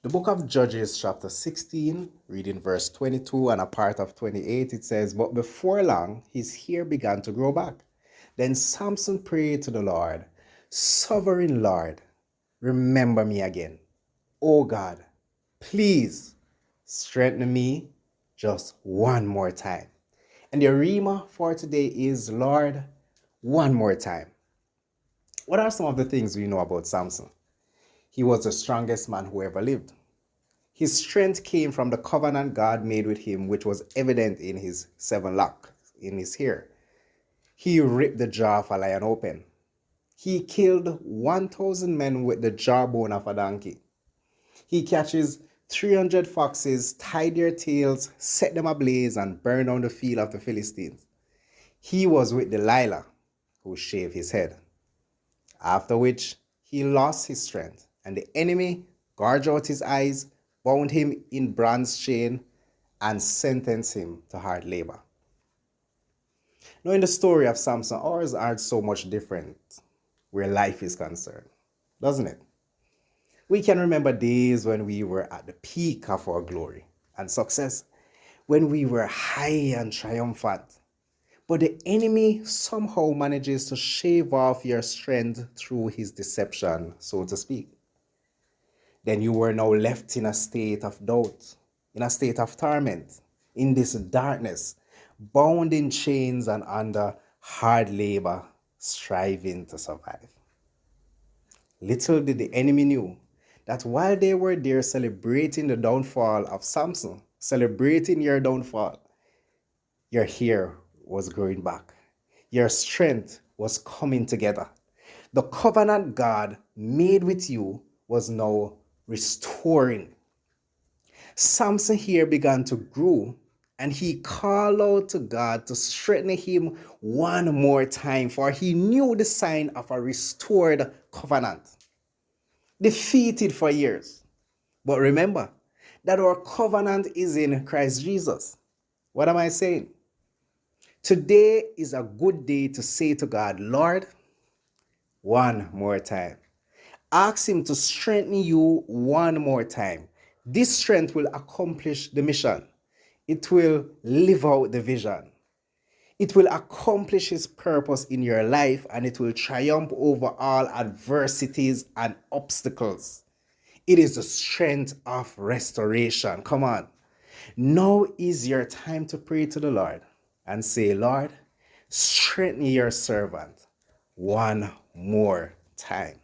The book of Judges, chapter 16, reading verse 22 and a part of 28, it says, "But before long, his hair began to grow back. Then Samson prayed to the Lord, 'Sovereign Lord, remember me again. Oh God, please strengthen me just one more time.'" And the rhema for today is, Lord, one more time. What are some of the things we know about Samson? He was the strongest man who ever lived. His strength came from the covenant God made with him, which was evident in his 7 locks in his hair. He ripped the jaw of a lion open. He killed 1,000 men with the jawbone of a donkey. He catches 300 foxes, tied their tails, set them ablaze, and burned down the field of the Philistines. He was with Delilah, who shaved his head. After which, he lost his strength, and the enemy gouged out his eyes, bound him in bronze chain, and sentenced him to hard labor. Now, in the story of Samson, ours aren't so much different where life is concerned, doesn't it? We can remember days when we were at the peak of our glory and success, when we were high and triumphant. But the enemy somehow manages to shave off your strength through his deception, so to speak. Then you were now left in a state of doubt, in a state of torment, in this darkness, bound in chains and under hard labor, striving to survive. Little did the enemy know that while they were there celebrating the downfall of Samson, celebrating your downfall, your hair was growing back. Your strength was coming together. The covenant God made with you was now restoring. Samson here began to grow, and he called out to God to strengthen him one more time, for he knew the sign of a restored covenant. Defeated for years. But remember that our covenant is in Christ Jesus. What am I saying? Today is a good day to say to God, Lord, one more time. Ask him to strengthen you one more time. This strength will accomplish the mission. It will live out the vision. It will accomplish his purpose in your life, and it will triumph over all adversities and obstacles. It is the strength of restoration. Come on. Now is your time to pray to the Lord and say, Lord, strengthen your servant one more time.